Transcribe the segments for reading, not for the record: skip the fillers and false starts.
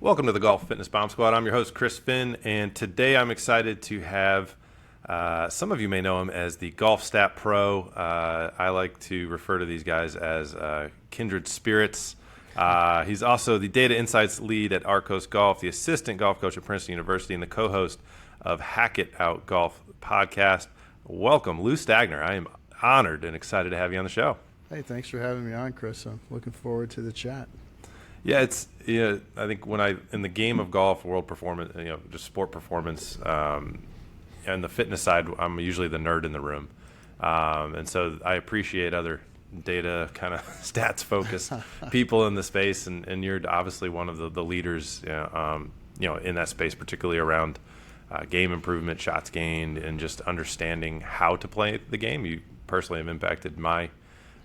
Welcome to the Golf Fitness Bomb Squad. I'm your host, Chris Finn, and today I'm excited to have, some of you may know him as the Golf Stat Pro. I like to refer to these guys as kindred spirits. He's also the Data Insights lead at Arccos Golf, the assistant golf coach at Princeton University, and the co-host of Hack It Out Golf podcast. Welcome, Lou Stagner. I am honored and excited to have you on the show. Hey, thanks for having me on, Chris. I'm looking forward to the chat. Yeah, I think in the game of golf, world performance, just sport performance, and the fitness side, I'm usually the nerd in the room, and so I appreciate other data kind of stats focused people in the space, and you're obviously one of the leaders, in that space, particularly around game improvement, shots gained, and just understanding how to play the game. You personally have impacted my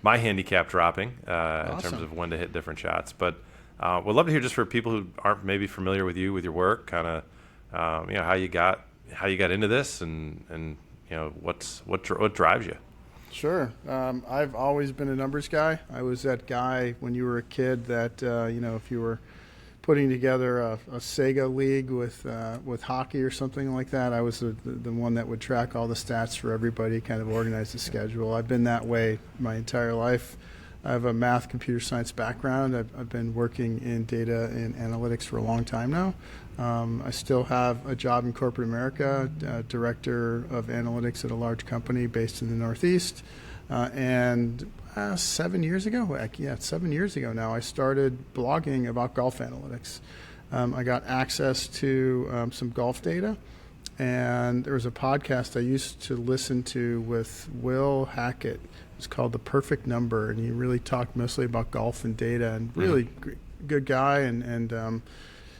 handicap dropping in terms of when to hit different shots, but. We'd love to hear just for people who aren't maybe familiar with you, with your work, kind of, how you got into this, and what drives you. Sure. I've always been a numbers guy. I was that guy when you were a kid that if you were putting together a Sega league with hockey or something like that, I was the one that would track all the stats for everybody, kind of organize the schedule. I've been that way my entire life. I have a math, computer science background. I've been working in data and analytics for a long time now. I still have a job in corporate America, director of analytics at a large company based in the Northeast. And 7 years ago now, I started blogging about golf analytics. I got access to some golf data. And there was a podcast I used to listen to with Will Hackett. It's called The Perfect Number, and he really talked mostly about golf and data, and really good guy, and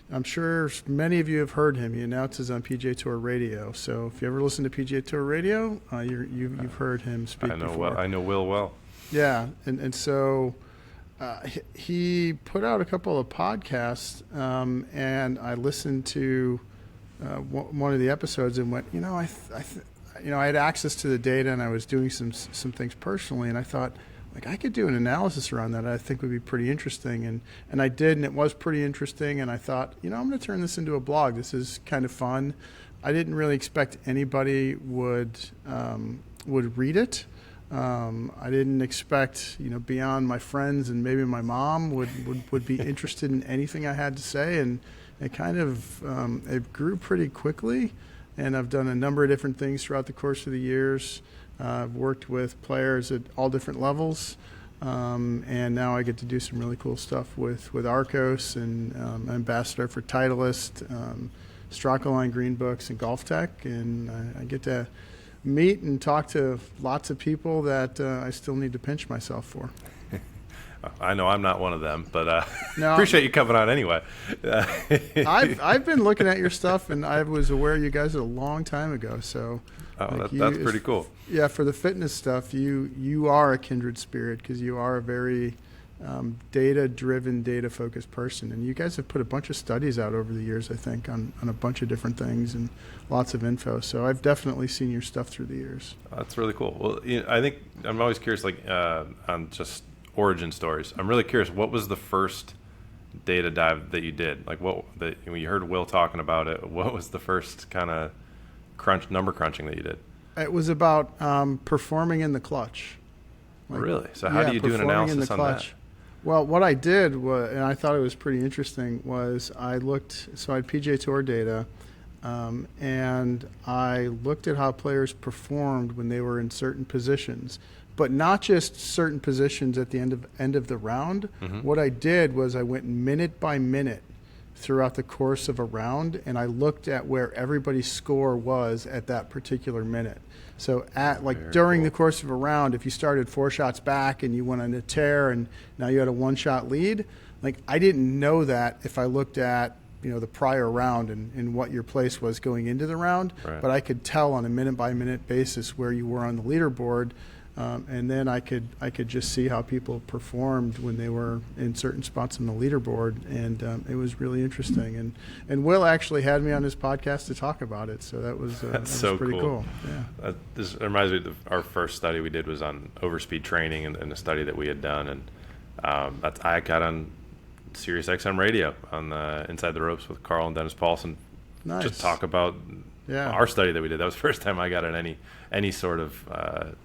I'm sure many of you have heard him. He announces on PGA Tour Radio, so if you ever listen to PGA Tour Radio, you've heard him speak before. I know Will well. Yeah, and so he put out a couple of podcasts, and I listened to one of the episodes and went, I had access to the data, and I was doing some things personally, and I thought, I could do an analysis around that I think would be pretty interesting, and I did, and it was pretty interesting, and I thought, I'm going to turn this into a blog. This is kind of fun. I didn't really expect anybody would read it. I didn't expect, beyond my friends and maybe my mom would be interested in anything I had to say, and it kind of it grew pretty quickly. And I've done a number of different things throughout the course of the years. I've worked with players at all different levels, and now I get to do some really cool stuff with Arccos, and ambassador for Titleist, Strakaline Green Books, and Golf Tech, and I get to meet and talk to lots of people that I still need to pinch myself for. I know I'm not one of them, but no, appreciate you coming on anyway. I've been looking at your stuff, and I was aware of you guys a long time ago. So, that's pretty cool. Yeah, for the fitness stuff, you are a kindred spirit because you are a very data-driven, data-focused person, and you guys have put a bunch of studies out over the years, I think, on a bunch of different things and lots of info. So I've definitely seen your stuff through the years. That's really cool. Well, I think I'm always curious, on just origin stories. I'm really curious, what was the first data dive that you did? When you heard Will talking about it, what was the first kind of number crunching that you did? It was about performing in the clutch. Really? So how do you do an analysis on that? Well, what I did was, and I thought it was pretty interesting, was I had PGA Tour data, and I looked at how players performed when they were in certain positions. But not just certain positions at the end of the round. Mm-hmm. What I did was I went minute by minute throughout the course of a round, and I looked at where everybody's score was at that particular minute. So during the course of a round, if you started 4 shots back and you went on a tear and now you had a 1-shot lead, I didn't know that if I looked at the prior round and what your place was going into the round. Right. But I could tell on a minute by minute basis where you were on the leaderboard. And then I could just see how people performed when they were in certain spots on the leaderboard, and it was really interesting. And Will actually had me on his podcast to talk about it, so that was pretty cool. Yeah. This reminds me of our first study we did was on overspeed training and a study that we had done, and I got on Sirius XM radio on Inside the Ropes with Carl and Dennis Paulson. Nice. Just talk about our study that we did. That was the first time I got in any sort of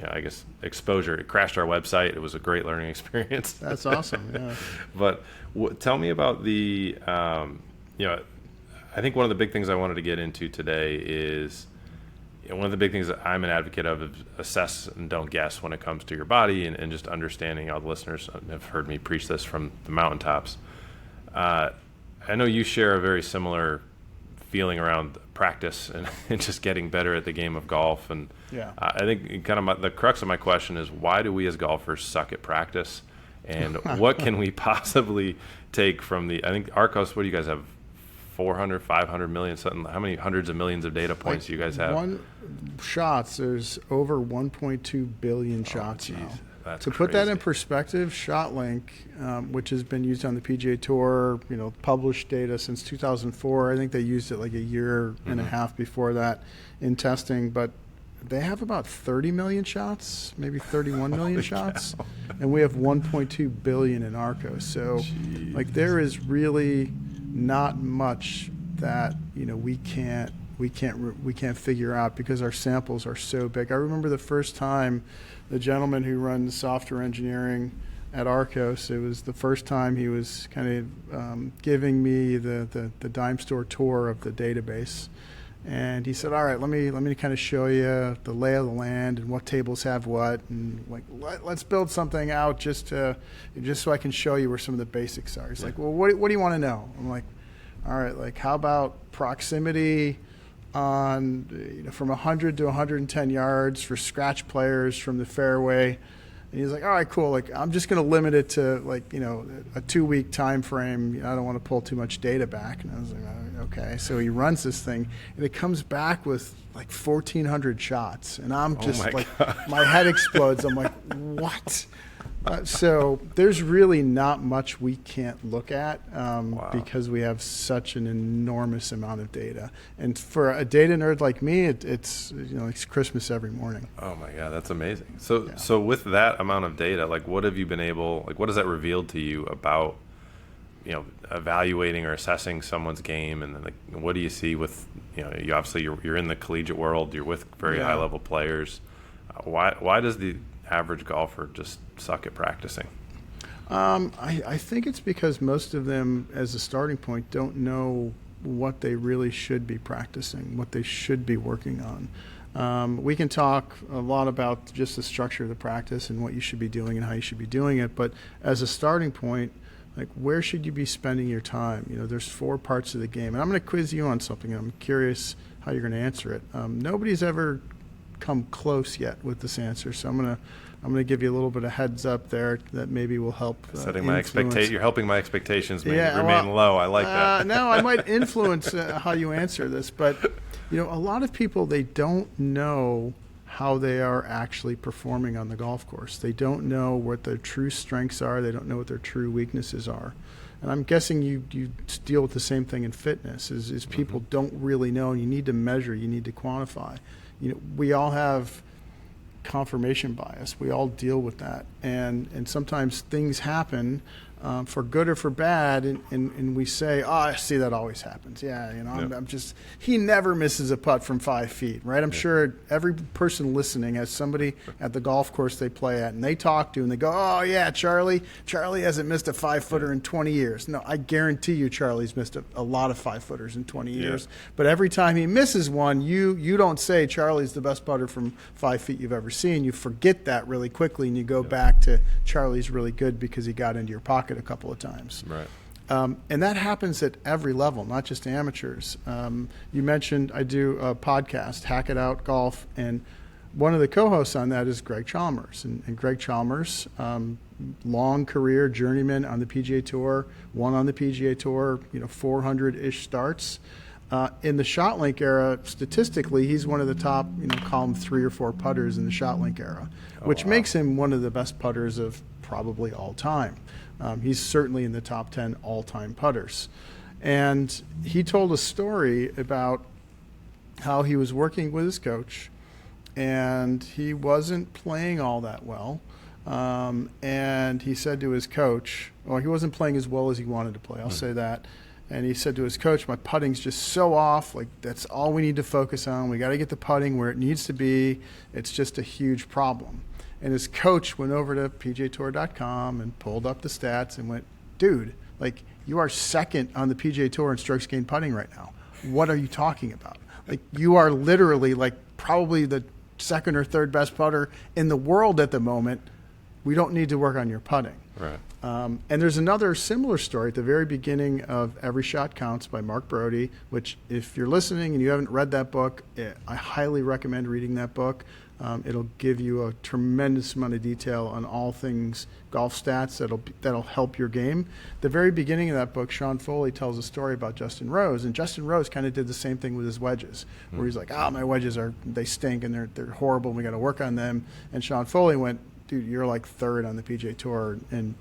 I guess exposure. It crashed our website. It was a great learning experience. That's awesome. Yeah. But tell me about the I think one of the big things I wanted to get into today is one of the big things that I'm an advocate of is assess and don't guess when it comes to your body, and just understanding. All the listeners have heard me preach this from the mountaintops. I know you share a very similar feeling around practice and just getting better at the game of golf. And I think kind of the crux of my question is, why do we as golfers suck at practice? And what can we possibly take from I think Arccos, what do you guys have? 400, 500 million, something. How many hundreds of millions of data points do you guys have? There's over 1.2 billion shots now. That's to put that in perspective, ShotLink, which has been used on the PGA Tour, published data since 2004. I think they used it like a year and a half before that in testing, but they have about 30 million shots, maybe 31 million shots, and we have 1.2 billion in Arccos. So, there is really not much that we can't figure out because our samples are so big. I remember the first time the gentleman who runs software engineering at Arccos, it was the first time he was kind of giving me the dime store tour of the database. And he said, all right, let me kind of show you the lay of the land and what tables have what, and let's build something out just so I can show you where some of the basics are. He's like, well, what do you want to know? I'm like, all right, how about proximity on from 100 to 110 yards for scratch players from the fairway? And he's like, all right, cool. I'm just going to limit it to a 2-week time frame. I don't want to pull too much data back. And I was like, okay. So he runs this thing, and it comes back with 1,400 shots, and I'm just my head explodes. I'm like, what? So there's really not much we can't look at because we have such an enormous amount of data. And for a data nerd like me, it's Christmas every morning. Oh my God, that's amazing. So with that amount of data, what have you been able? What has that revealed to you about evaluating or assessing someone's game? And then what do you see with you obviously you're in the collegiate world. You're with very high level players. Why does the average golfer just suck at practicing? I think it's because most of them, as a starting point, don't know what they really should be practicing, what they should be working on. We can talk a lot about just the structure of the practice and what you should be doing and how you should be doing it, but as a starting point, where should you be spending your time? There's 4 parts of the game, and I'm going to quiz you on something, and I'm curious how you're going to answer it. Nobody's ever come close yet with this answer, so I'm gonna give you a little bit of heads up there that maybe will help. Setting my expectations. You're helping my expectations remain low. I like that. No, I might influence how you answer this, but a lot of people, they don't know how they are actually performing on the golf course. They don't know what their true strengths are. They don't know what their true weaknesses are. And I'm guessing you deal with the same thing in fitness. Is people don't really know, and you need to measure, you need to quantify. We all have confirmation bias. We all deal with that, and sometimes things happen for good or for bad, and we say, oh, I see that always happens. I'm just, he never misses a putt from 5 feet, right? I'm sure every person listening has somebody at the golf course they play at, and they talk to, and they go, oh yeah, Charlie hasn't missed a 5-footer in 20 years. No, I guarantee you Charlie's missed a lot of 5-footers in 20 years. But every time he misses one, you don't say Charlie's the best putter from 5 feet you've ever seen. You forget that really quickly, and you go back to Charlie's really good because he got into your pocket a couple of times. Right. And that happens at every level, not just amateurs. You mentioned I do a podcast, Hack It Out Golf, and one of the co-hosts on that is Greg Chalmers. And Greg Chalmers, long career, journeyman on the PGA Tour, won on the PGA Tour, 400-ish starts. In the ShotLink era, statistically, he's one of the top, column 3 or 4 putters in the ShotLink era, which makes him one of the best putters of probably all time. He's certainly in the top 10 all-time putters. And he told a story about how he was working with his coach, and he wasn't playing all that well. And he said to his coach, well, he wasn't playing as well as he wanted to play, I'll say that. And he said to his coach, my putting's just so off. Like, that's all we need to focus on. We got to get the putting where it needs to be. It's just a huge problem. And his coach went over to PGAtour.com and pulled up the stats and went, dude, like, you are second on the PGA Tour in strokes gained putting right now. What are you talking about? Like, you are literally, like, probably the second or third best putter in the world at the moment. We don't need to work on your putting. Right. And there's another similar story at the very beginning of Every Shot Counts by Mark Brody, which, if you're listening and you haven't read that book, I highly recommend reading that book. It'll give you a tremendous amount of detail on all things golf stats that'll help your game. The very beginning of that book, Sean Foley tells a story about Justin Rose, and Justin Rose kind of did the same thing with his wedges, where he's like, my wedges they stink and they're horrible, and we got to work on them. And Sean Foley went, dude, you're like third on the PGA Tour and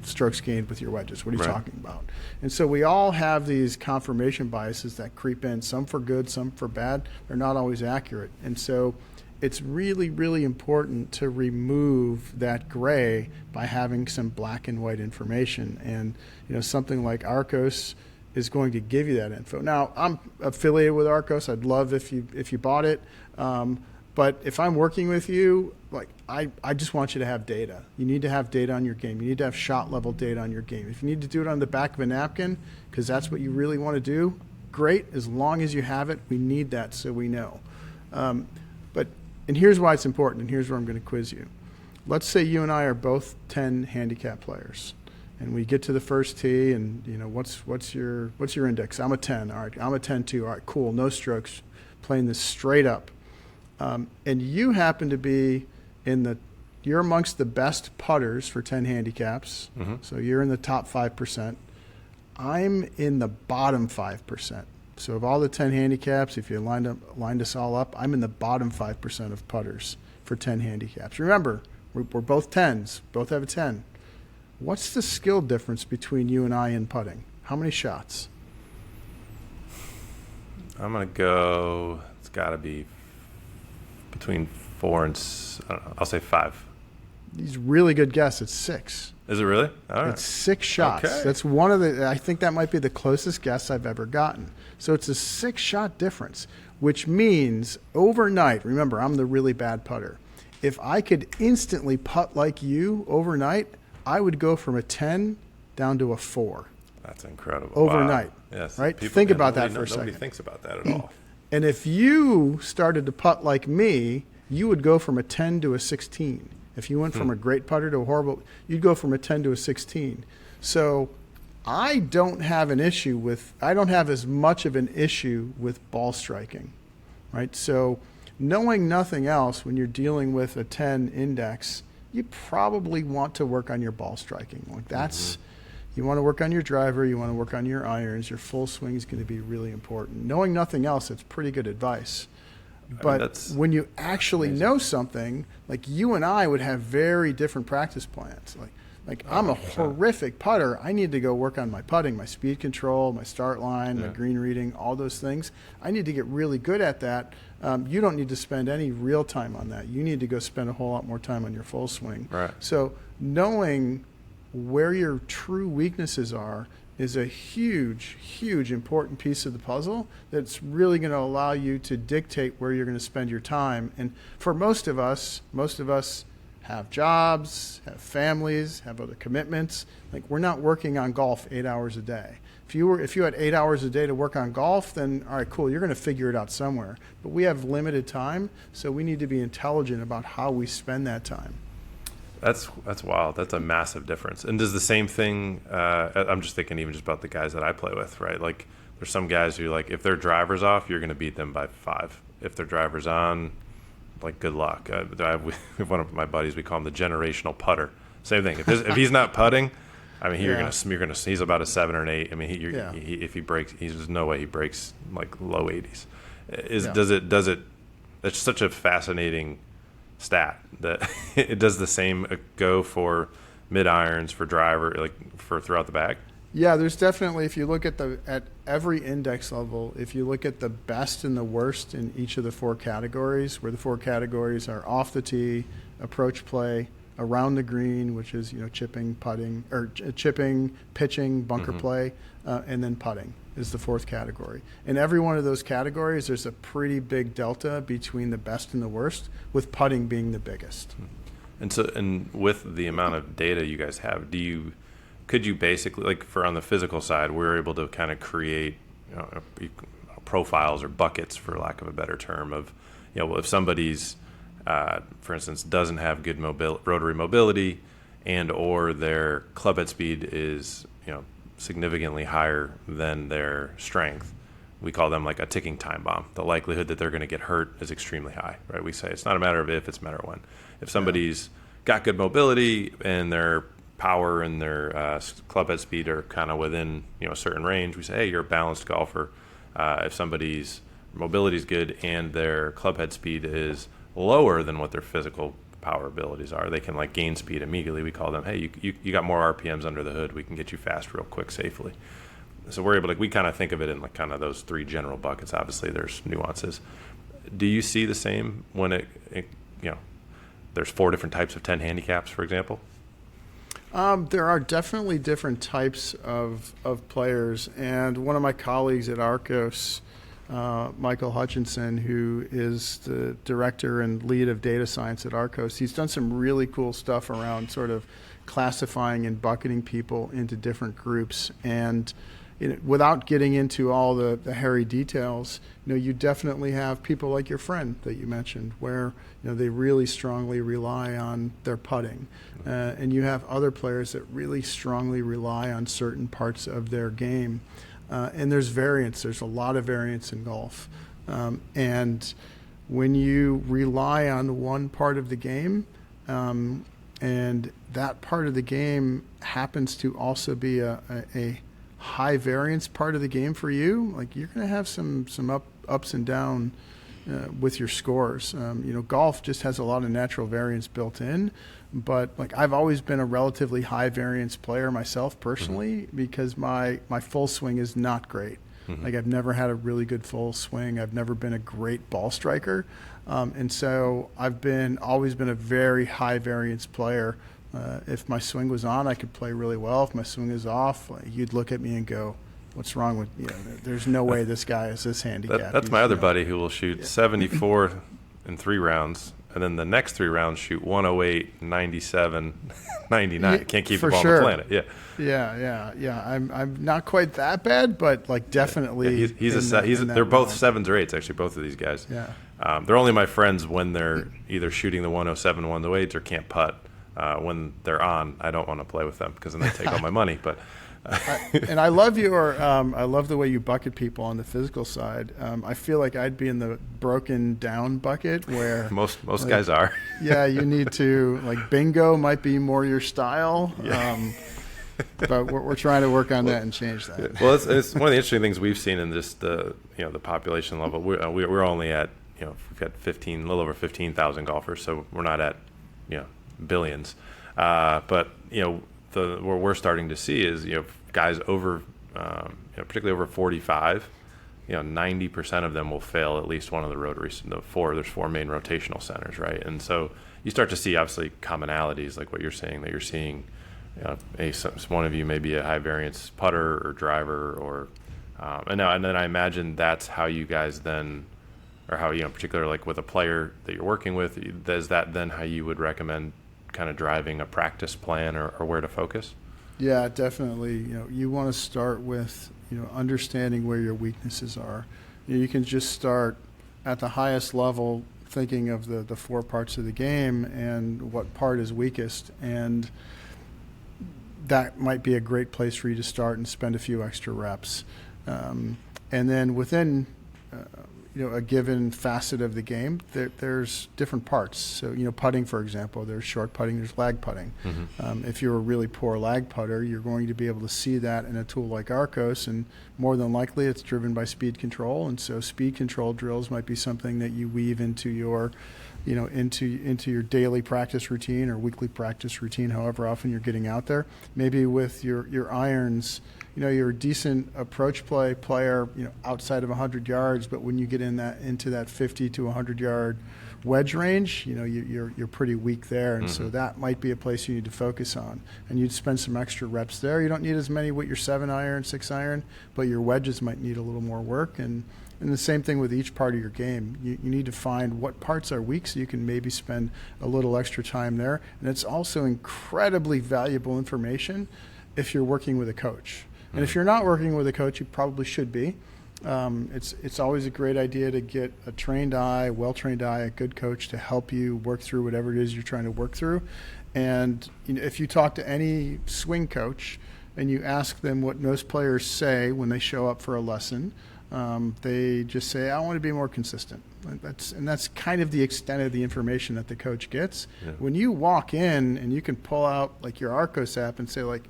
strokes gained with your wedges. What are you talking about? And so we all have these confirmation biases that creep in, some for good, some for bad. They're not always accurate. And so it's really, really important to remove that gray by having some black and white information. And something like Arccos is going to give you that info. Now, I'm affiliated with Arccos. I'd love if you bought it. But if I'm working with you, like, I just want you to have data. You need to have data on your game. You need to have shot level data on your game. If you need to do it on the back of a napkin, because that's what you really want to do, great. As long as you have it, we need that so we know. And here's why it's important, and here's where I'm going to quiz you. Let's say you and I are both 10 handicap players, and we get to the first tee, and what's your index? I'm a 10. All right, I'm a 10 too. All right, cool. No strokes. Playing this straight up. And you happen to be you're amongst the best putters for 10 handicaps. Mm-hmm. So you're in the top 5%. I'm in the bottom 5%. So of all the 10 handicaps, if you lined us all up, I'm in the bottom 5% of putters for 10 handicaps. Remember, we're both 10s, both have a 10. What's the skill difference between you and I in putting? How many shots? I'm going to go, it's got to be between 4 and, I'll say 5. He's a really good guess. It's 6. Is it really? All right. It's 6 shots. Okay. That's I think that might be the closest guess I've ever gotten. So it's a 6-shot difference, which means overnight, remember, I'm the really bad putter. If I could instantly putt like you overnight, I would go from a 10 down to a 4. That's incredible. Overnight. Wow. Yes. Right? Think about that for a second. Nobody thinks about that at all. And if you started to putt like me, you would go from a 10 to a 16. If you went from a great putter to a horrible, you'd go from a 10 to a 16. So I don't have as much of an issue with ball striking, right? So knowing nothing else, when you're dealing with a 10 index, you probably want to work on your ball striking. Like that's, you want to work on your driver, you want to work on your irons, your full swing is going to be really important. Knowing nothing else, it's pretty good advice. But when you actually know something, like you and I would have very different practice plans. Like I'm a horrific putter. I need to go work on my putting, my speed control, my start line, my green reading, all those things. I need to get really good at that. You don't need to spend any real time on that. You need to go spend a whole lot more time on your full swing. Right. So knowing where your true weaknesses are is a huge, huge important piece of the puzzle that's really going to allow you to dictate where you're going to spend your time. And for most of us have jobs, have families, have other commitments. Like, we're not working on golf 8 hours a day. If you had 8 hours a day to work on golf, then all right, cool, you're going to figure it out somewhere. But we have limited time, so we need to be intelligent about how we spend that time. That's wild. That's a massive difference. And does the same thing, I'm just thinking even just about the guys that I play with, right? Like, there's some guys who, like, if their driver's off, you're going to beat them by 5. If their driver's on, like, good luck. We have one of my buddies, we call him the generational putter. Same thing. If he's not putting, I mean, he's about a 7 or an 8. I mean, if he breaks, there's no way he breaks like low 80s. Does it? It's such a fascinating stat that it does the same go for mid irons, for driver, like for throughout the bag. Yeah, there's definitely, if you look at every index level, if you look at the best and the worst in each of the 4 categories, where the 4 categories are off the tee, approach play, around the green, which is chipping, putting, or chipping, pitching, bunker play, and then putting is the fourth category. In every one of those categories, there's a pretty big delta between the best and the worst, with putting being the biggest. And with the amount of data you guys have, could you basically, like for on the physical side, we're able to kind of create profiles or buckets, for lack of a better term, of if somebody's for instance doesn't have good rotary mobility, and or their club head speed is significantly higher than their strength, we call them like a ticking time bomb. The likelihood that they're going to get hurt is extremely high, right? We say it's not a matter of if, it's a matter of when. If somebody's got good mobility and their power and their club head speed are kind of within a certain range, we say, hey, you're a balanced golfer. If somebody's mobility is good and their club head speed is lower than what their physical power abilities are, they can like gain speed immediately. We call them, hey, you got more RPMs under the hood. We can get you fast real quick safely. So we're able to, we kind of think of it in like kind of those three general buckets. Obviously there's nuances. Do you see the same when there's 4 different types of 10 handicaps, for example? There are definitely different types of players, and one of my colleagues at Arccos, Michael Hutchinson, who is the director and lead of data science at Arccos, he's done some really cool stuff around sort of classifying and bucketing people into different groups. And without getting into all the hairy details, you definitely have people like your friend that you mentioned, where they really strongly rely on their putting, and you have other players that really strongly rely on certain parts of their game. And there's variance. There's a lot of variance in golf. And when you rely on one part of the game, and that part of the game happens to also be a high variance part of the game for you, like you're going to have some ups and downs with your scores. Golf just has a lot of natural variance built in. But like I've always been a relatively high variance player myself personally, because my full swing is not great. Like I've never had a really good full swing. I've never been a great ball striker. And so I've always been a very high variance player. If my swing was on, I could play really well. If my swing is off, you'd look at me and go, what's wrong with there's no way this guy is this handicapped. That's my other buddy who will shoot 74 in 3 rounds. And then the next 3 rounds shoot 108, 97, 99. Can't keep the ball on the planet. Yeah. I'm not quite that bad, but like definitely. They're both 7s or 8s, actually, both of these guys. Yeah. They're only my friends when they're either shooting the 107, 108s, or can't putt. When they're on, I don't want to play with them because then they take all my money. But and I love I love the way you bucket people on the physical side. I feel like I'd be in the broken down bucket where most guys are. Yeah, you need to, like, bingo might be more your style. Yeah. But we're trying to work on that and change that. Well, it's one of the interesting things we've seen in just the population level. We're only at we've got a little over 15,000 golfers, so we're not at billions. But what we're starting to see is guys over particularly over 45, 90% of them will fail at least one of the rotaries. There's 4 main rotational centers, right? And so you start to see obviously commonalities like what you're saying, that you're seeing one of you may be a high variance putter or driver, or and then I imagine that's how you guys then, or how particularly like with a player that you're working with, is that then how you would recommend kind of driving a practice plan or where to focus? Yeah, definitely. You want to start with understanding where your weaknesses are. You can just start at the highest level, thinking of the 4 parts of the game and what part is weakest, and that might be a great place for you to start and spend a few extra reps. And then within a given facet of the game, there's different parts. So, putting, for example, there's short putting, there's lag putting. If you're a really poor lag putter, you're going to be able to see that in a tool like Arccos, and more than likely it's driven by speed control. And so speed control drills might be something that you weave into your into your daily practice routine or weekly practice routine, however often you're getting out there. Maybe with your irons, you're a decent approach player, outside of 100 yards, but when you get into that 50 to 100 yard wedge range, you're pretty weak there, and so that might be a place you need to focus on. And you'd spend some extra reps there. You don't need as many with your 7-iron, 6-iron, but your wedges might need a little more work. And the same thing with each part of your game. You need to find what parts are weak so you can maybe spend a little extra time there. And it's also incredibly valuable information if you're working with a coach. And if you're not working with a coach, you probably should be. It's always a great idea to get a trained eye, well-trained eye, a good coach to help you work through whatever it is you're trying to work through. And if you talk to any swing coach and you ask them what most players say when they show up for a lesson, they just say, I want to be more consistent. That's kind of the extent of the information that the coach gets. Yeah. When you walk in and you can pull out like your Arccos app and say like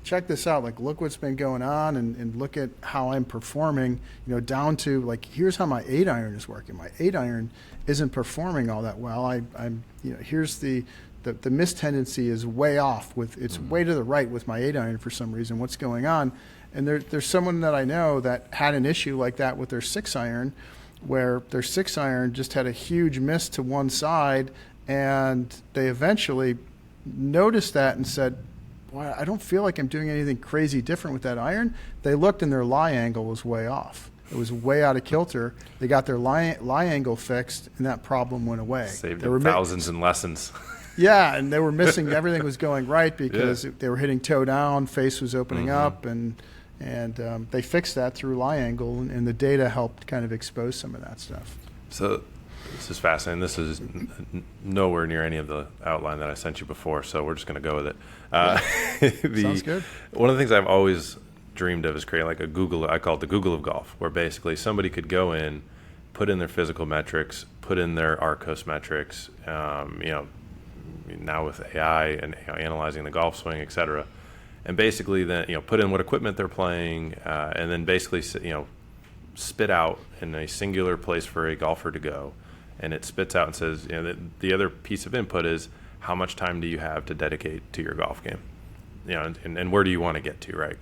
check this out, like look what's been going on and look at how I'm performing, down to like here's how my 8-iron is working. My 8-iron isn't performing all that well. I'm here's the miss tendency is way off with it's way to the right with my 8-iron for some reason. What's going on? And there's someone that I know that had an issue like that with their 6-iron, where their 6-iron just had a huge miss to one side, and they eventually noticed that and said, boy, I don't feel like I'm doing anything crazy different with that iron. They looked and their lie angle was way off. It was way out of kilter. They got their lie angle fixed, and that problem went away. Saved them thousands in lessons. Yeah, and they were missing, everything was going right because they were hitting toe down, face was opening up, and they fixed that through lie angle, and the data helped kind of expose some of that stuff. So this is fascinating. This is nowhere near any of the outline that I sent you before, so we're just going to go with it. Sounds good. One of the things I've always dreamed of is creating like a Google, I call it the Google of golf, where basically somebody could go in, put in their physical metrics, put in their Arccos metrics, now with AI and analyzing the golf swing, et cetera, and basically then put in what equipment they're playing, and then basically spit out in a singular place for a golfer to go, and it spits out and says the other piece of input is how much time do you have to dedicate to your golf game, and where do you want to get to, right?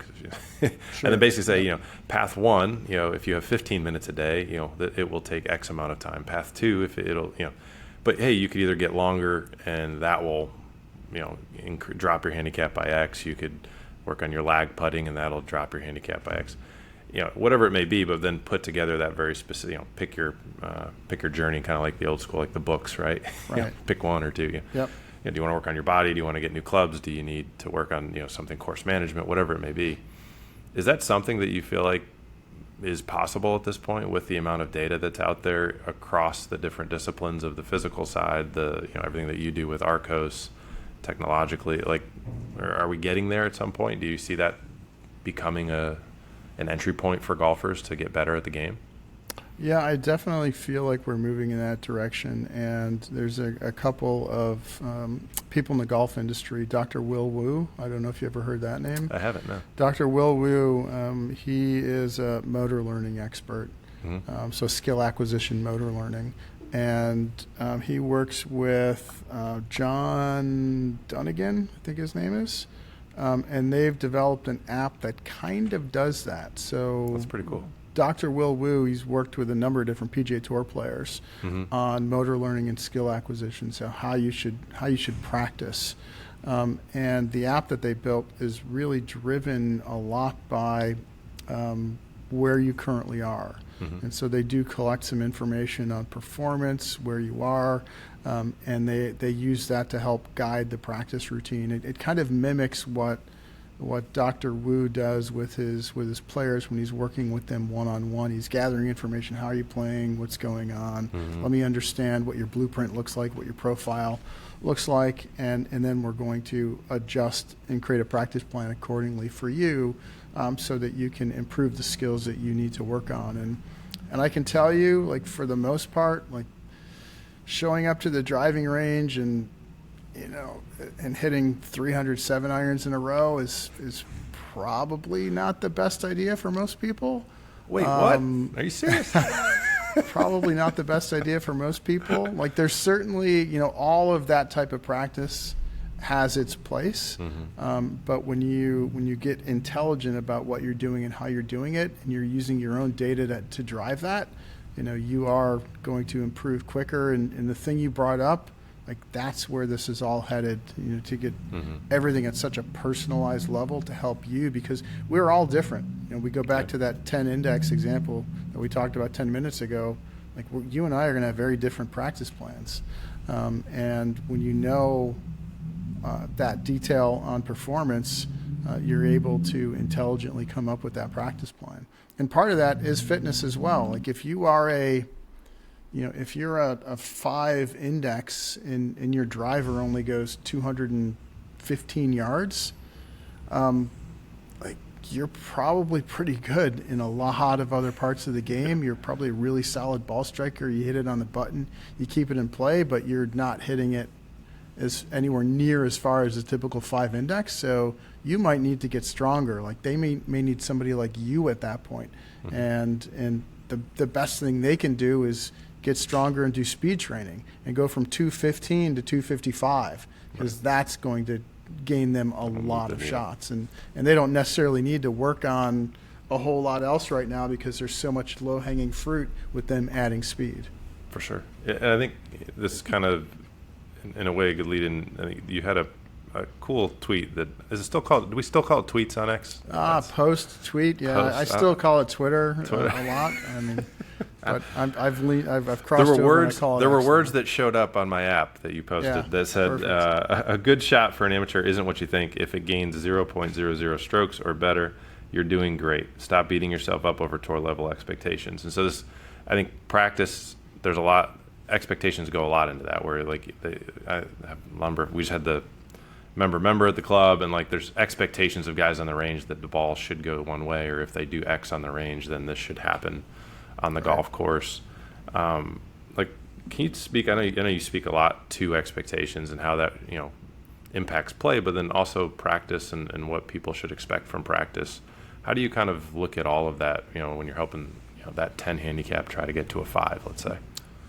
Sure. And then basically say path 1, if you have 15 minutes a day, that it will take X amount of time. Path 2, if it'll but hey, you could either get longer and that will drop your handicap by X. You could work on your lag putting and that'll drop your handicap by X. Whatever it may be, but then put together that very specific, pick your journey, kind of like the old school, like the books, right? Right. Pick one or two. Yep. Do you want to work on your body? Do you want to get new clubs? Do you need to work on something course management, whatever it may be? Is that something that you feel like is possible at this point with the amount of data that's out there across the different disciplines of the physical side, the everything that you do with Arccos technologically? Like, are we getting there at some point? Do you see that becoming an entry point for golfers to get better at the game? Yeah, I definitely feel like we're moving in that direction, and there's a couple of people in the golf industry. Dr. Will Wu, I don't know if you ever heard that name. I haven't, no. Dr. Will Wu, he is a motor learning expert, so skill acquisition, motor learning, and he works with John Dunnigan, I think his name is, and they've developed an app that kind of does that. So that's pretty cool. Dr. Will Wu, he's worked with a number of different PGA Tour players on motor learning and skill acquisition, so how you should practice. And the app that they built is really driven a lot by where you currently are. And so they do collect some information on performance, where you are, and they use that to help guide the practice routine. It kind of mimics what Dr. Wu does with his players when he's working with them one-on-one. He's gathering information. How are you playing? What's going on? Let me understand what your blueprint looks like, what your profile looks like, and then we're going to adjust and create a practice plan accordingly for you, so that you can improve the skills that you need to work on. And I can tell you, like, for the most part, like, showing up to the driving range and hitting 307 irons in a row is probably not the best idea for most people. Wait, what? Are you serious? Probably not the best idea for most people. Like, there's certainly, all of that type of practice has its place. But when you get intelligent about what you're doing and how you're doing it, and you're using your own data to drive that, you are going to improve quicker. And the thing you brought up, like that's where this is all headed, to get everything at such a personalized level to help you, because we're all different. We go back to that 10 index example that we talked about 10 minutes ago. Like you and I are going to have very different practice plans. And when you know that detail on performance, you're able to intelligently come up with that practice plan. And part of that is fitness as well. Like if you are if you're a 5 index and your driver only goes 215 yards, like you're probably pretty good in a lot of other parts of the game. You're probably a really solid ball striker. You hit it on the button, you keep it in play, but you're not hitting it as anywhere near as far as a typical 5 index. So you might need to get stronger. Like they may need somebody like you at that point. And the best thing they can do is get stronger and do speed training and go from 215 to 255, because that's going to gain them a lot of shots. And they don't necessarily need to work on a whole lot else right now, because there's so much low-hanging fruit with them adding speed. For sure. And I think this kind of, in a way, could lead in. I think you had a cool tweet that is it still called? Do we still call it tweets on X? Post, tweet. Yeah, post, I still call it Twitter. A lot. I mean, but I've crossed over. There were words that showed up on my app that you posted that said, "A good shot for an amateur isn't what you think. If it gains 0.00 strokes or better, you're doing great. Stop beating yourself up over tour level expectations." And so this, I think, practice. There's a lot. Expectations go a lot into that. Where like we just had the member at the club, and like there's expectations of guys on the range that the ball should go one way, or if they do X on the range, then this should happen on the golf course. Like, can you speak? I know you speak a lot to expectations and how that impacts play, but then also practice and what people should expect from practice. How do you kind of look at all of that? When you're helping that 10 handicap try to get to a 5, let's say.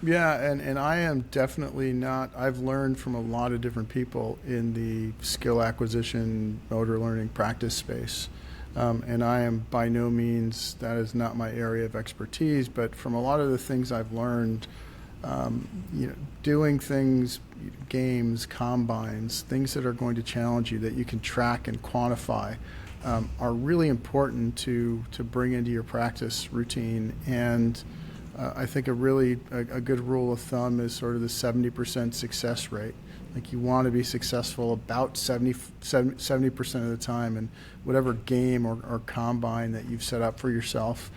Yeah, and I am definitely not. I've learned from a lot of different people in the skill acquisition, motor learning, practice space. And I am by no means, that is not my area of expertise, but from a lot of the things I've learned, doing things, games, combines, things that are going to challenge you that you can track and quantify, are really important to bring into your practice routine. And I think a good rule of thumb is sort of the 70% success rate. Like you want to be successful about 70% of the time in whatever game or combine that you've set up for yourself.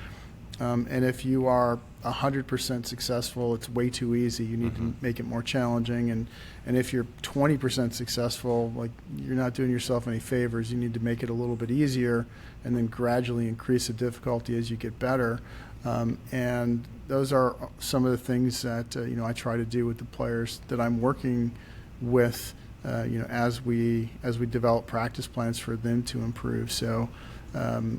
And if you are 100% successful, it's way too easy. You need to make it more challenging. And if you're 20% successful, like you're not doing yourself any favors. You need to make it a little bit easier and then gradually increase the difficulty as you get better. And those are some of the things that I try to do with the players that I'm working with, as we develop practice plans for them to improve. So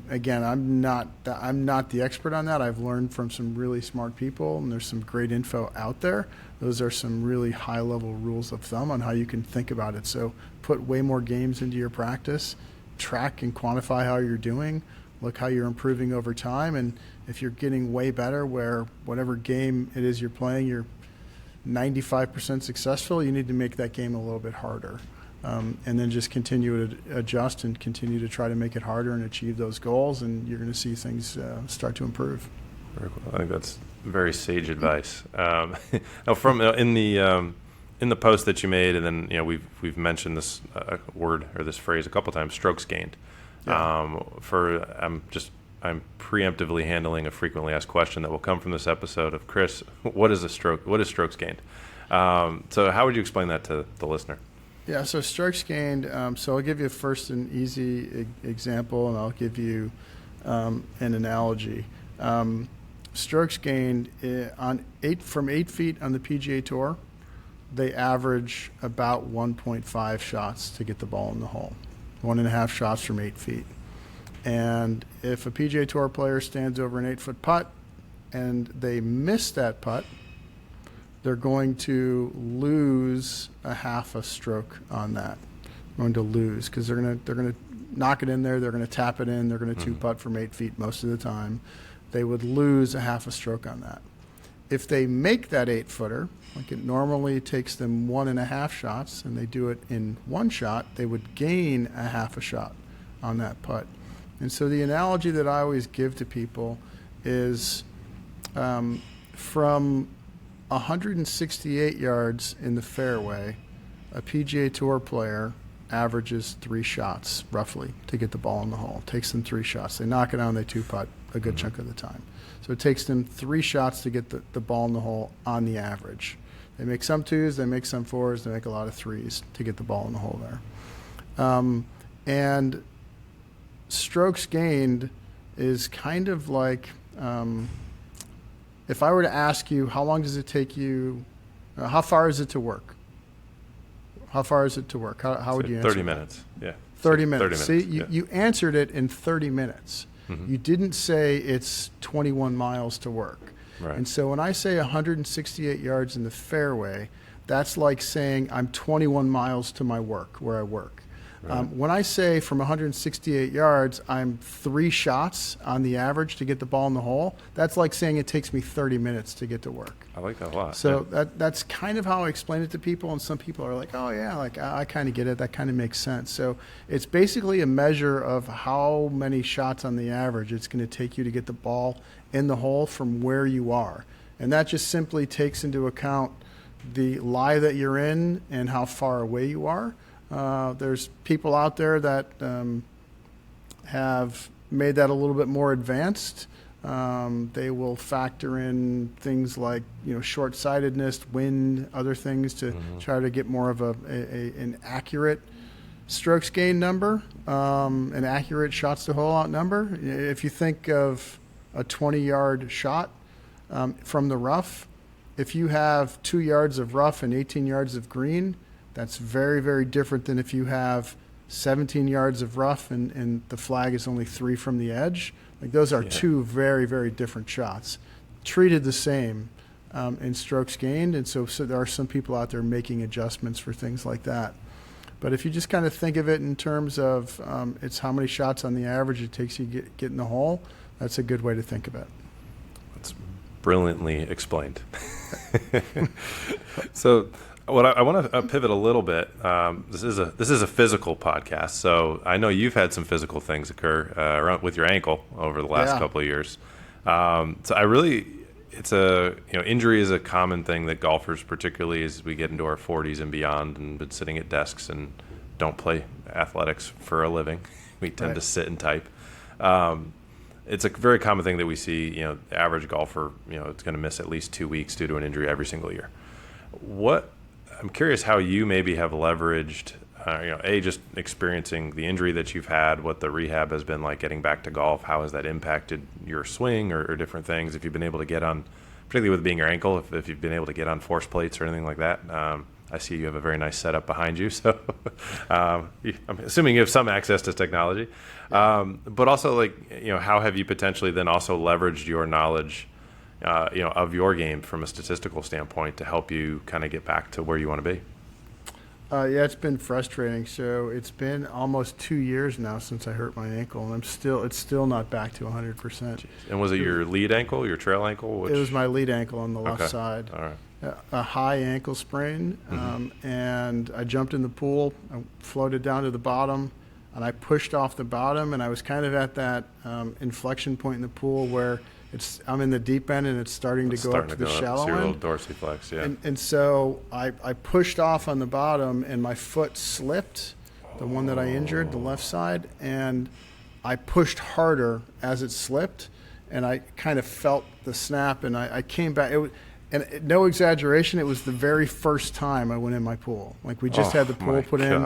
again, I'm not the expert on that. I've learned from some really smart people, and there's some great info out there. Those are some really high-level rules of thumb on how you can think about it. So put way more games into your practice, track and quantify how you're doing, look how you're improving over time, and if you're getting way better where whatever game it is you're playing, you're 95% successful, you need to make that game a little bit harder. And then just continue to adjust and continue to try to make it harder and achieve those goals, and you're going to see things start to improve. Very cool. I think that's very sage advice. Now, from in the post that you made, and then we've mentioned this word or this phrase a couple times, strokes gained. Yeah. I'm preemptively handling a frequently asked question that will come from this episode of Chris. What is a stroke? What is strokes gained? So how would you explain that to the listener? Yeah, so strokes gained. So I'll give you first an easy example, and I'll give you an analogy. Strokes gained from 8 feet on the PGA Tour, they average about 1.5 shots to get the ball in the hole, 1.5 shots from 8 feet. And if a PGA Tour player stands over an 8-foot putt and they miss that putt, they're going to lose a half a stroke on that. Going to lose because they're going to knock it in there. They're going to tap it in. They're going to two putt from 8 feet most of the time. They would lose a half a stroke on that. if they make that 8-footer, like it normally takes them 1.5 shots, and they do it in one shot, they would gain a half a shot on that putt. And so the analogy that I always give to people is from 168 yards in the fairway, a PGA Tour player averages 3 shots, roughly, to get the ball in the hole. It takes them 3 shots. They knock it down, they 2-putt a good chunk of the time. So it takes them 3 shots to get the ball in the hole on the average. They make some 2s, they make some 4s, they make a lot of 3s to get the ball in the hole there. And strokes gained is kind of like, if I were to ask you, how long does it take you, how far is it to work? How far is it to work? How would you answer 30 that? minutes, yeah. 30 minutes. 30 minutes. See, you answered it in 30 minutes. You didn't say it's 21 miles to work. Right. And so when I say 168 yards in the fairway, that's like saying I'm 21 miles to my work, where I work. Right. When I say from 168 yards, I'm 3 shots on the average to get the ball in the hole, that's like saying it takes me 30 minutes to get to work. I like that a lot. So yeah. that's kind of how I explain it to people, and some people are like, oh yeah, like I kind of get it, that kind of makes sense. So it's basically a measure of how many shots on the average it's going to take you to get the ball in the hole from where you are. And that just simply takes into account the lie that you're in and how far away you are. There's people out there that have made that a little bit more advanced. They will factor in things like, short-sightedness, wind, other things to try to get more of an accurate strokes gain number, an accurate shots to hole out number. If you think of a 20-yard shot from the rough, if you have 2 yards of rough and 18 yards of green, that's very, very different than if you have 17 yards of rough and the flag is only 3 from the edge. Like those are 2 very, very different shots, treated the same in strokes gained. And so there are some people out there making adjustments for things like that. But if you just kind of think of it in terms of it's how many shots on the average it takes you to get in the hole, that's a good way to think of it. That's brilliantly explained. So what I want to pivot a little bit. This is a physical podcast, so I know you've had some physical things occur with your ankle over the last couple of years. So I really, injury is a common thing that golfers, particularly as we get into our 40s and beyond, and been sitting at desks and don't play athletics for a living. We tend to sit and type. It's a very common thing that we see. The average golfer, it's going to miss at least 2 weeks due to an injury every single year. I'm curious how you maybe have leveraged, just experiencing the injury that you've had, what the rehab has been like getting back to golf. How has that impacted your swing or different things? If you've been able to get on, particularly with it being your ankle, if you've been able to get on force plates or anything like that. I see you have a very nice setup behind you, so I'm assuming you have some access to technology. But also, how have you potentially then also leveraged your knowledge of your game from a statistical standpoint to help you kind of get back to where you want to be? It's been frustrating. So it's been almost 2 years now since I hurt my ankle, and it's still not back to 100%. Jeez. And was it your lead ankle, your trail ankle? It was my lead ankle on the left side. All right. A high ankle sprain, and I jumped in the pool. I floated down to the bottom, and I pushed off the bottom, and I was kind of at that inflection point in the pool where I'm in the deep end and it's starting to go up to the shallow end. Little dorsiflex, yeah. And so I pushed off on the bottom, and my foot slipped, the one that I injured, the left side, and I pushed harder as it slipped, and I kind of felt the snap, and I came back. No exaggeration, it was the very first time I went in my pool. Like, we just had the pool put in.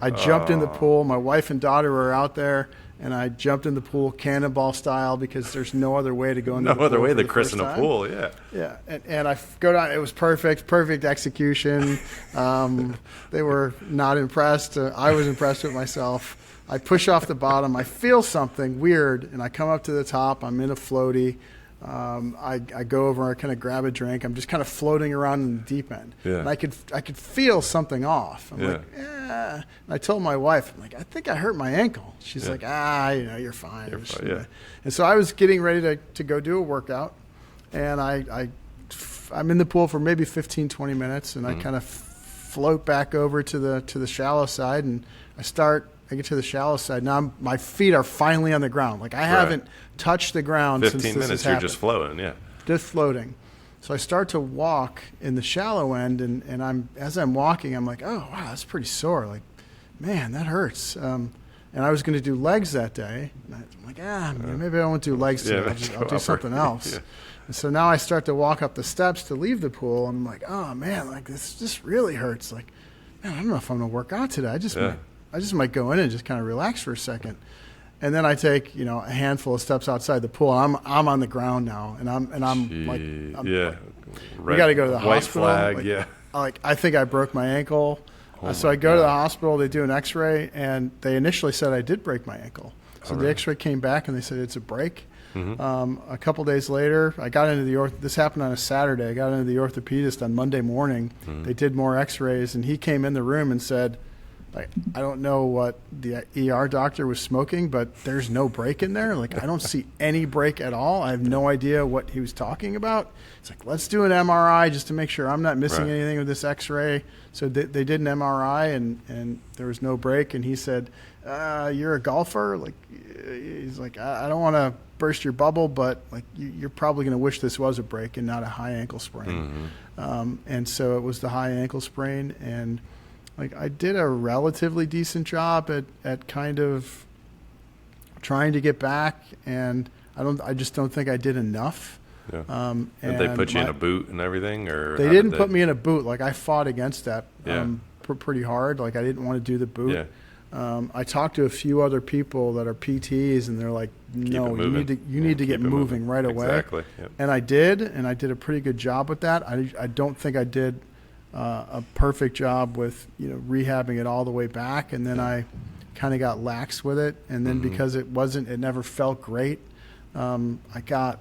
I jumped in the pool. My wife and daughter were out there, and I jumped in the pool cannonball style because there's no other way to go into the pool. No other way than christen a pool, yeah. Yeah, and I go down. It was perfect execution. They were not impressed. I was impressed with myself. I push off the bottom. I feel something weird, and I come up to the top. I'm in a floaty. I go over, I kind of grab a drink. I'm just kind of floating around in the deep end. Yeah. And I could feel something off. I'm like, And I told my wife, I'm like, I think I hurt my ankle. She's like, you're fine. You're fine, yeah. And so I was getting ready to go do a workout, and I I'm in the pool for maybe 15, 20 minutes, and I kind of float back over to the shallow side, and I get to the shallow side. Now my feet are finally on the ground. Like I haven't touched the ground 15 since this minutes, has you're happened. just floating, yeah. Just floating. So I start to walk in the shallow end, and as I'm walking, I'm like, oh, wow, that's pretty sore. Like, man, that hurts. And I was going to do legs that day. And I'm like, maybe I won't do legs today. I'll do something else. Yeah. And so now I start to walk up the steps to leave the pool, and I'm like, oh, man, like this really hurts. Like, man, I don't know if I'm going to work out today. I just might go in and just kind of relax for a second. And then I take, a handful of steps outside the pool. I'm on the ground now, and I'm like, we got to go to the hospital. Flag, like, yeah. Like I think I broke my ankle. So I go to the hospital. They do an X-ray, and they initially said I did break my ankle. So the X-ray came back, and they said it's a break. A couple days later, I got into this happened on a Saturday. I got into the orthopedist on Monday morning. They did more X-rays, and he came in the room and said, like, I don't know what the ER doctor was smoking, but there's no break in there. Like, I don't see any break at all. I have no idea what he was talking about. It's like, let's do an MRI just to make sure I'm not missing anything with this X-ray. So they did an MRI, and there was no break. And he said, you're a golfer? Like, he's like, I don't want to burst your bubble, but like you're probably going to wish this was a break and not a high ankle sprain. And so it was the high ankle sprain, and like I did a relatively decent job at kind of trying to get back, and I just don't think I did enough. Yeah. Did they put you in a boot and everything, or they didn't put me in a boot? Like I fought against that pretty hard. Like I didn't want to do the boot. Yeah. I talked to a few other people that are PTs, and they're like, "No, you need to get moving right away." Exactly. Yep. And I did a pretty good job with that. I don't think I did a perfect job with rehabbing it all the way back, and then I kind of got lax with it, and then because it never felt great, I got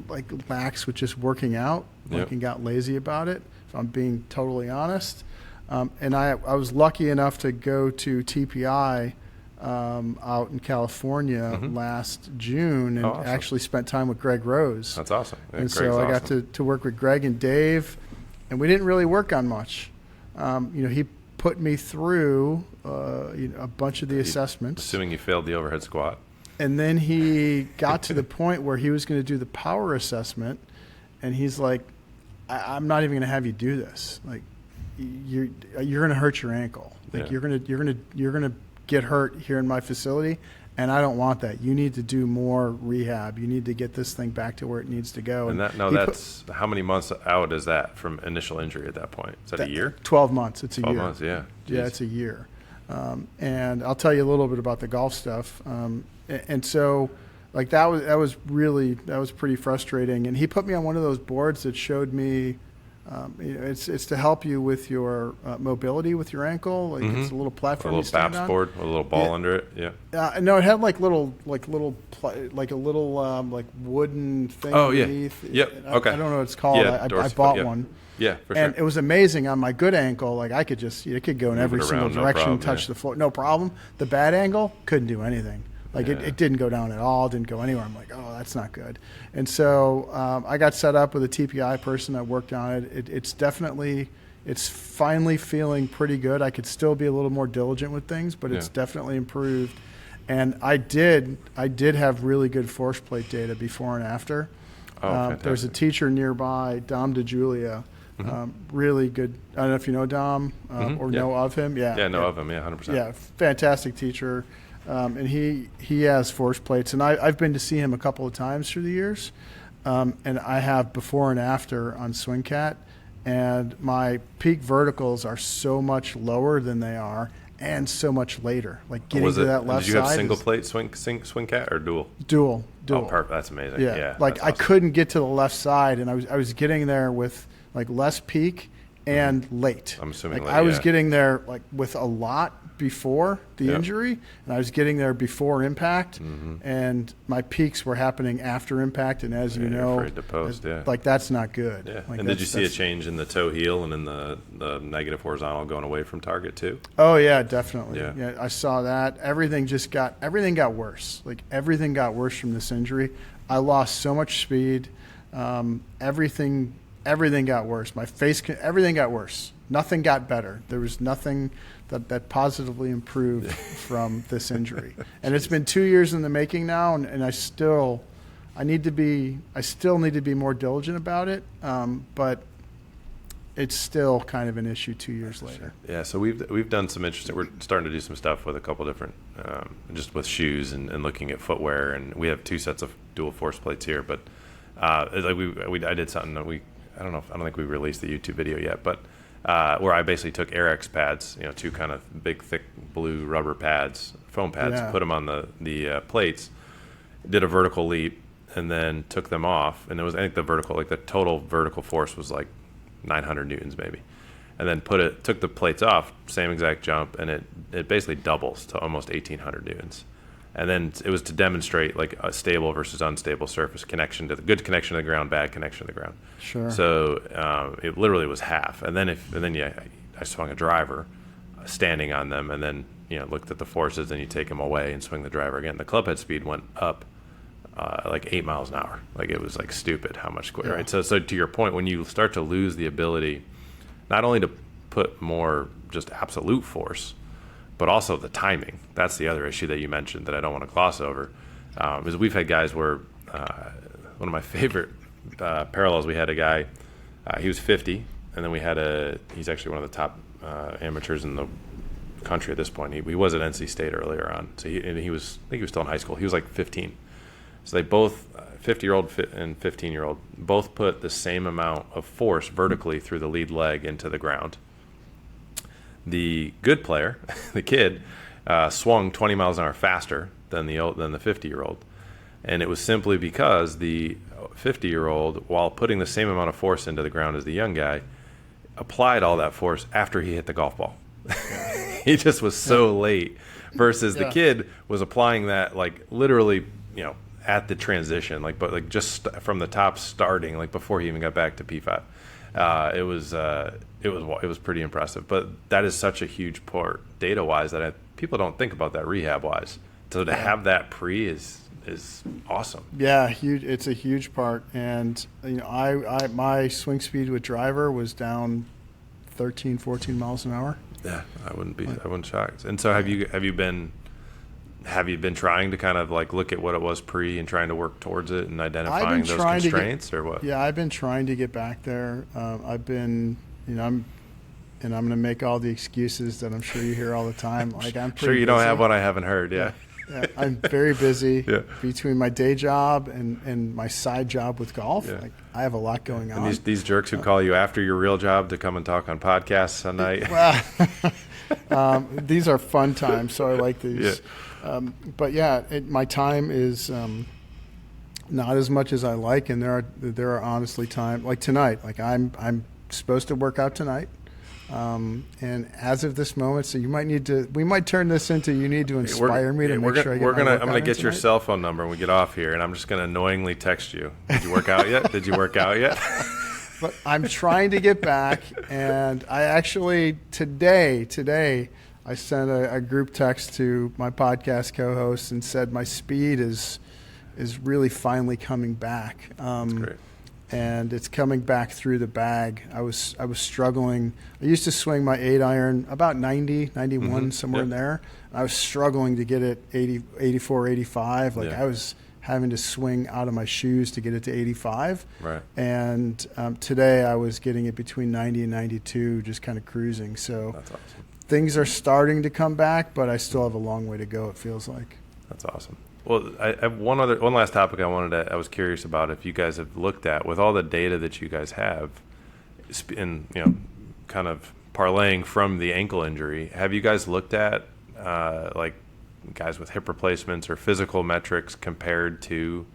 like lax with just working out, and got lazy about it, if I'm being totally honest. And I was lucky enough to go to TPI out in California last June, and actually spent time with Greg Rose. That's awesome. Yeah, and so I got to work with Greg and Dave, and we didn't really work on much. He put me through a bunch of the assessments. Assuming you failed the overhead squat. And then he got to the point where he was going to do the power assessment, and he's like, I'm not even going to have you do this. Like, you're going to hurt your ankle. Like you're going to get hurt here in my facility, and I don't want that. You need to do more rehab. You need to get this thing back to where it needs to go. And that's how many months out is that from initial injury at that point? Is that a year? 12 months. It's a year. 12 months, yeah. Jeez. Yeah, it's a year. And I'll tell you a little bit about the golf stuff. And so, like that was pretty frustrating. And he put me on one of those boards that showed me. It's to help you with your mobility with your ankle. Like it's a little platform. A little BAPS board with a little ball under it. Yeah. No, it had like a little wooden thing underneath. Yep. Okay. I don't know what it's called. Yeah, I bought one. Yeah, for sure. And it was amazing on my good ankle. Like I could just it could go in every single direction, touch the floor, no problem. The bad angle couldn't do anything. Like it didn't go down at all, didn't go anywhere. I'm like, oh, that's not good. And so I got set up with a TPI person that worked on it. It's finally feeling pretty good. I could still be a little more diligent with things, but it's definitely improved. And I did have really good force plate data before and after. There's a teacher nearby, Dom DeJulia, really good. I don't know if you know Dom or know of him. Yeah, know of him. Yeah, 100%. Yeah, fantastic teacher. And he has force plates, and I've been to see him a couple of times through the years, and I have before and after on SwingCat, and my peak verticals are so much lower than they are, and so much later. Like getting to that left side. Did you have single plate SwingCat or dual? Dual. Oh, perfect. That's amazing. Yeah. Like I couldn't get to the left side, and I was getting there with like less peak and late. I'm assuming like I was getting there like with a lot before the injury, and I was getting there before impact, and my peaks were happening after impact, and as you know, afraid to post, like that's not good. Yeah. Like, and did you see a change in the toe heel and in the negative horizontal going away from target too? Oh yeah, definitely. Yeah, I saw that. Everything got worse. Like everything got worse from this injury. I lost so much speed. Everything everything got worse. My face, everything got worse. Nothing got better. There was nothing that positively improved from this injury. And it's been 2 years in the making now, and I still need to be more diligent about it. But it's still kind of an issue 2 years later. Yeah, so we've done some interesting. We're starting to do some stuff with a couple different, just with shoes and looking at footwear, and we have 2 sets of dual force plates here. But like I did something that I don't think we released the YouTube video yet, but where I basically took Arccos pads, 2 kind of big, thick blue rubber pads, foam pads, put them on the plates, did a vertical leap, and then took them off, and it was, I think the total vertical force was like 900 newtons maybe, and then took the plates off, same exact jump, and it basically doubles to almost 1800 newtons. And then it was to demonstrate like a stable versus unstable surface connection to good connection to the ground, bad connection to the ground. Sure. So it literally was half. And then I swung a driver, standing on them, and then looked at the forces, and you take them away and swing the driver again. The club head speed went up like 8 miles an hour. Like it was like stupid how much quicker. Yeah. Right. So to your point, when you start to lose the ability, not only to put more just absolute force, but also the timing. That's the other issue that you mentioned that I don't want to gloss over. Is we've had guys where one of my favorite parallels, we had a guy, he was 50, and then he's actually one of the top amateurs in the country at this point. He was at NC State earlier on. So I think he was still in high school. He was like 15. So they both, 50-year-old and 15-year-old, both put the same amount of force vertically through the lead leg into the ground. The good player, the kid, swung 20 miles an hour faster than the 50-year-old, and it was simply because the 50-year-old, while putting the same amount of force into the ground as the young guy, applied all that force after he hit the golf ball. He just was so late, versus the kid was applying that like literally, at the transition, but just from the top starting, like before he even got back to P5. It was pretty impressive, but that is such a huge part data wise that people don't think about that rehab wise. So to have that is awesome. Yeah, huge. It's a huge part, and I my swing speed with driver was down 13, 14 miles an hour. Yeah, I wouldn't shocked. And so have you been trying to kind of like look at what it was pre and trying to work towards it and identifying those constraints or what? Yeah, I've been trying to get back there. I've been, I'm going to make all the excuses that I'm sure you hear all the time. Like I'm sure you busy. Don't have one I haven't heard. Yeah. I'm very busy between my day job and my side job with golf. Yeah. Like I have a lot going on. And these jerks who call you after your real job to come and talk on podcasts at night. Well, these are fun times, so I like these. Yeah. But yeah, my time is not as much as I like, and there are honestly times like tonight. Like I'm supposed to work out tonight, and as of this moment, so we might turn this into you need to inspire me to make sure I get I'm gonna get your cell phone number when we get off here, and I'm just gonna annoyingly text you. Did you work out yet? Did you work out yet? But I'm trying to get back, and I actually today I sent a group text to my podcast co-host and said my speed is really finally coming back. That's great. And it's coming back through the bag. I was struggling. I used to swing my 8-iron about 90, 91, somewhere in there. I was struggling to get it 80, 84, 85. I was having to swing out of my shoes to get it to 85. Right. And today I was getting it between 90 and 92, just kind of cruising. So that's awesome. Things are starting to come back, but I still have a long way to go, it feels like. That's awesome. Well, I have one last topic I was curious about if you guys have looked at, with all the data that you guys have, and kind of parlaying from the ankle injury, have you guys looked at like guys with hip replacements or physical metrics compared to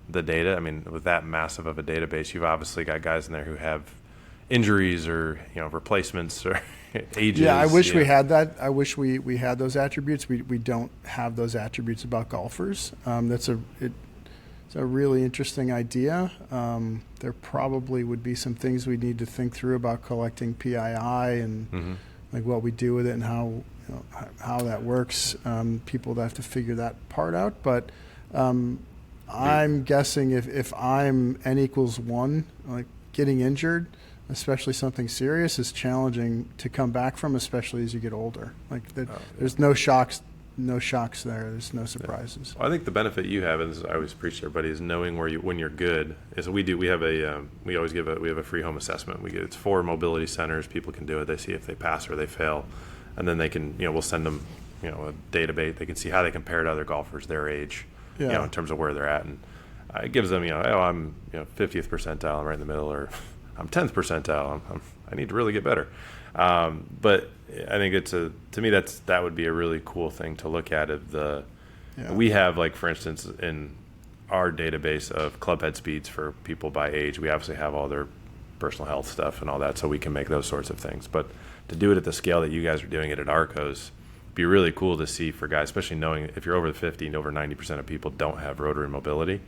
the data? I mean, with that massive of a database, you've obviously got guys in there who have injuries or replacements or ages. Yeah, I wish we had that. I wish we had those attributes. We don't have those attributes about golfers. It's a really interesting idea. There probably would be some things we need to think through about collecting PII and like what we do with it and how that works. People have to figure that part out. But I'm guessing if I'm n equals 1, like getting injured, especially something serious, is challenging to come back from, especially as you get older. There's no shocks there. There's no surprises. Well, I think the benefit you have, and I always preach to everybody, is knowing when you're good. Is we have a free home assessment. It's 4 mobility centers. People can do it. They see if they pass or they fail, and then they can, we'll send them, a database. They can see how they compare to other golfers their age, in terms of where they're at, and it gives them, I'm 50th percentile, I'm right in the middle, or I'm 10th percentile. I need to really get better. But I think to me that would be a really cool thing to look at. We have, like, for instance, in our database of club head speeds for people by age, we obviously have all their personal health stuff and all that, so we can make those sorts of things. But to do it at the scale that you guys are doing it at Arccos, be really cool to see for guys, especially knowing if you're over the 50 and over 90% of people don't have rotary mobility,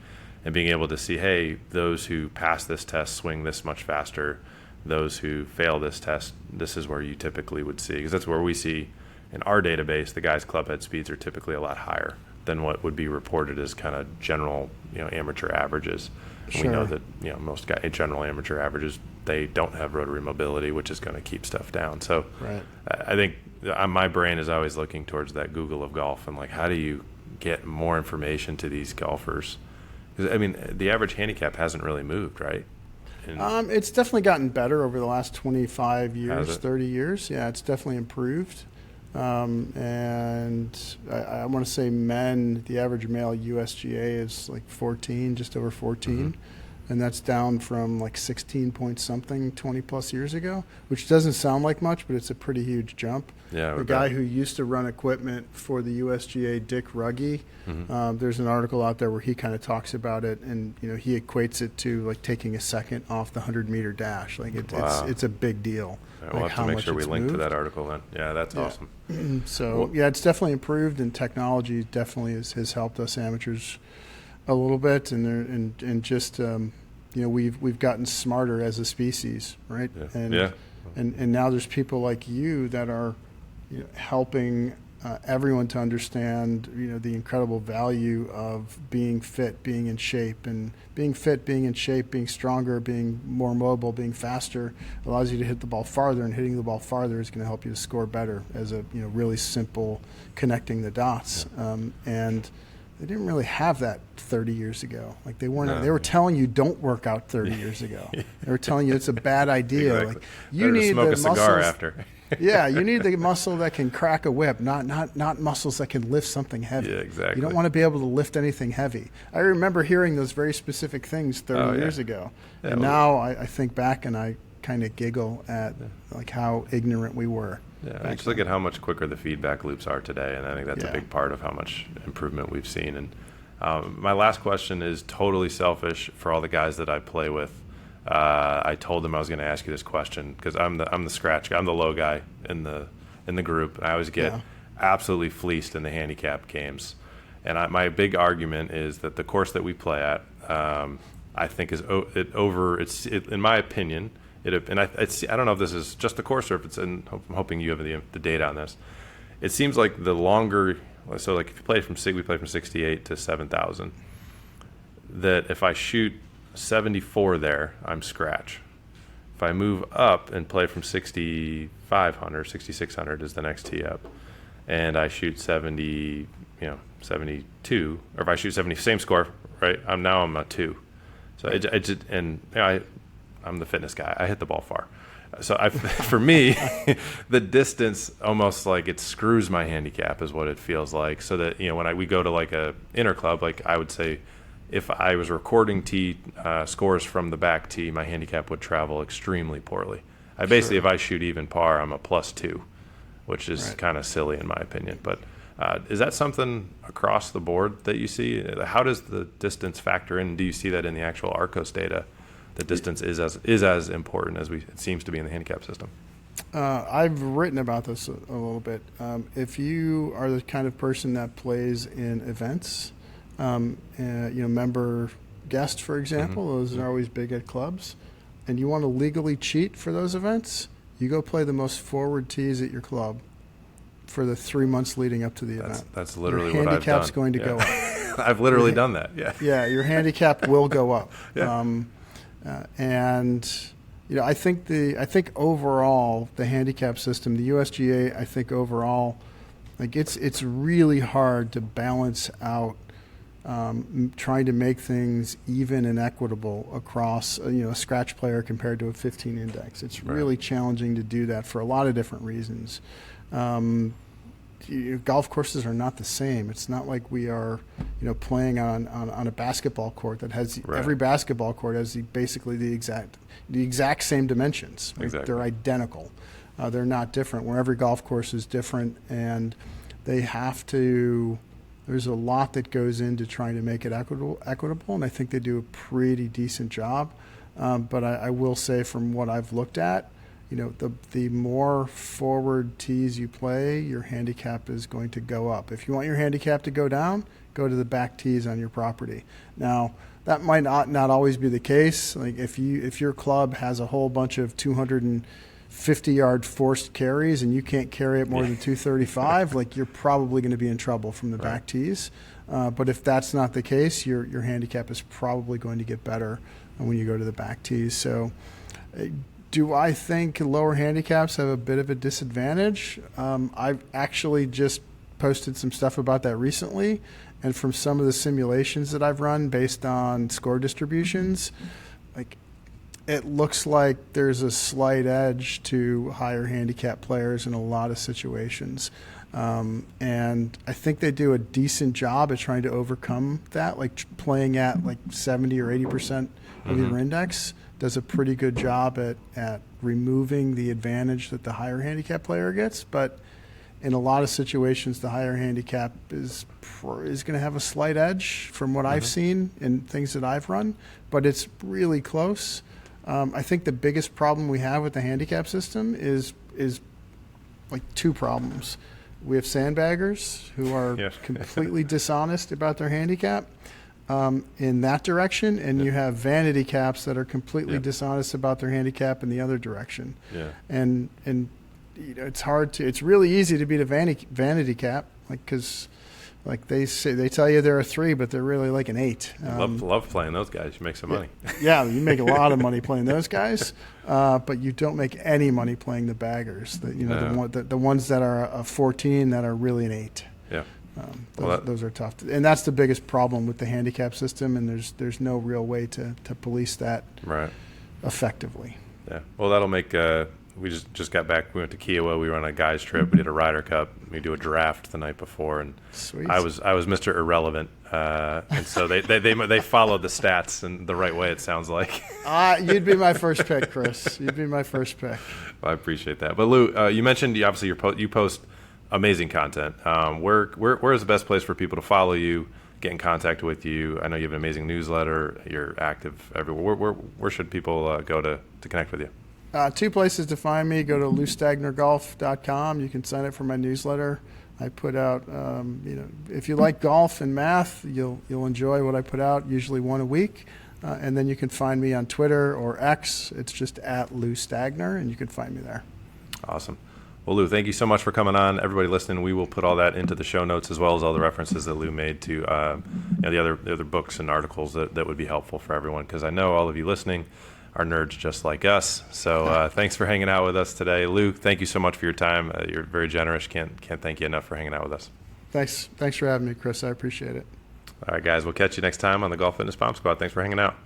and being able to see, hey, those who pass this test swing this much faster. Those who fail this test, this is where you typically would see, because that's where we see in our database the guys' club head speeds are typically a lot higher than what would be reported as kind of general, amateur averages. And we know that, most general amateur averages, they don't have rotary mobility, which is going to keep stuff down. So I think my brain is always looking towards that Google of golf and, like, how do you get more information to these golfers? Because, the average handicap hasn't really moved, right? It's definitely gotten better over the last 25 years, 30 years. Yeah, it's definitely improved. And I want to say men, the average male USGA is like 14, just over 14. Mm-hmm. And that's down from like 16 point something 20 plus years ago, which doesn't sound like much, but it's a pretty huge jump. Yeah, the guy who used to run equipment for the USGA, Dick Ruggie, there's an article out there where he kind of talks about it, and he equates it to like taking a second off the 100-meter dash. Like it's a big deal. Yeah, we'll have to make sure we link to that artitle then. Yeah, that's awesome. So it's definitely improved, and technology definitely has helped us amateurs a little bit, and just we've gotten smarter as a species, right? Yeah. And now there's people like you that are helping everyone to understand the incredible value of being fit, being in shape, and being fit, being in shape, being stronger, being more mobile, being faster allows you to hit the ball farther, and hitting the ball farther is going to help you to score better as a really simple connecting the dots. And they didn't really have that 30 years ago. Like they weren't. They were telling you don't work out 30 years ago. They were telling you it's a bad idea. Exactly. Like you need smoke the a cigar muscles after. Yeah, you need the muscle that can crack a whip, not muscles that can lift something heavy. Yeah, exactly. You don't want to be able to lift anything heavy. I remember hearing those very specific things 30 years ago, and now I think back and I kind of giggle at like how ignorant we were. Yeah, just look at how much quicker the feedback loops are today, and I think that's a big part of how much improvement we've seen. And my last question is totally selfish for all the guys that I play with. I told them I was going to ask you this question because I'm the scratch guy. I'm the low guy in the group. I always get absolutely fleeced in the handicap games, and my big argument is that the course that we play at, I think in my opinion. I don't know if this is just the course or if it's I'm hoping you have the data on this. It seems like the longer, so like if you play we play from 68 to 7,000, that if I shoot 74 there, I'm scratch. If I move up and play from 6,500, 6,600 is the next tee up, and I shoot 72, or if I shoot 70, same score, right? I'm a 2. So I'm the fitness guy. I hit the ball far. So for me, the distance almost like it screws my handicap is what it feels like. So that, when we go to like a inner club, like I would say if I was recording tee scores from the back tee, my handicap would travel extremely poorly. Basically, if I shoot even par, I'm a +2, which is kind of silly in my opinion. But is that something across the board that you see? How does the distance factor in? Do you see that in the actual Arccos data? The distance is as important as it seems to be in the handicap system. I've written about this a little bit. If you are the kind of person that plays in events, member guest, for example, those are always big at clubs, and you want to legally cheat for those events, you go play the most forward tees at your club for the 3 months leading up to the event. That's literally what I've done. Your handicap's going to go up. I've literally done that. Yeah. Yeah, your handicap will go up. And I think overall the handicap system, the USGA, I think overall, like it's really hard to balance out trying to make things even and equitable across a scratch player compared to a 15 index. It's really challenging to do that for a lot of different reasons. Golf courses are not the same. It's not like we are, playing on a basketball court that has every basketball court has basically the exact same dimensions. Exactly. They're identical. They're not different. Where every golf course is different, and they have to. There's a lot that goes into trying to make it equitable, and I think they do a pretty decent job. But I will say, from what I've looked at, the more forward tees you play, your handicap is going to go up. If you want your handicap to go down, go to the back tees on your property. Now, that might not always be the case. Like if your club has a whole bunch of 250-yard forced carries and you can't carry it more than 235, like you're probably going to be in trouble from the back tees. But if that's not the case, your handicap is probably going to get better when you go to the back tees. So do I think lower handicaps have a bit of a disadvantage? I've actually just posted some stuff about that recently, and from some of the simulations that I've run based on score distributions, like it looks like there's a slight edge to higher handicap players in a lot of situations. And I think they do a decent job at trying to overcome that, like playing at like 70 or 80% of your index does a pretty good job at removing the advantage that the higher handicap player gets. But in a lot of situations, the higher handicap is going to have a slight edge from what I've seen in things that I've run, but it's really close. I think the biggest problem we have with the handicap system is like two problems. We have sandbaggers who are completely dishonest about their handicap in that direction, and you have vanity caps that are completely dishonest about their handicap in the other direction. Yeah. And it's hard to. It's really easy to beat a vanity cap, because like they tell you they're a 3, but they're really like an 8. Love playing those guys. You make some money. Yeah, you make a lot of money playing those guys, but you don't make any money playing the baggers. The ones that are a 14 that are really an 8. Yeah. Those are tough. And that's the biggest problem with the handicap system, and there's no real way to police that effectively. Yeah. Well, that'll make we just got back. We went to Kiowa. We were on a guys trip. We did a Ryder Cup. We do a draft the night before, and Sweet. I was Mr. Irrelevant, and so they followed the stats in the right way. It sounds like. You'd be my first pick, Chris. You'd be my first pick. Well, I appreciate that. But Lou, you mentioned obviously you post amazing content. Where is the best place for people to follow you, get in contact with you? I know you have an amazing newsletter. You're active everywhere. Where should people go to connect with you? 2 places to find me. Go to loustagnergolf.com. You can sign up for my newsletter. I put out, if you like golf and math, you'll enjoy what I put out, usually one a week. And then you can find me on Twitter or X. It's just at Lou Stagner, and you can find me there. Awesome. Well, Lou, thank you so much for coming on. Everybody listening, we will put all that into the show notes, as well as all the references that Lou made to the other books and articles that would be helpful for everyone, because I know all of you listening are nerds just like us. So thanks for hanging out with us today. Lou, thank you so much for your time. You're very generous. Can't thank you enough for hanging out with us. Thanks for having me, Chris. I appreciate it. All right, guys, we'll catch you next time on the Golf Fitness Bomb Squad. Thanks for hanging out.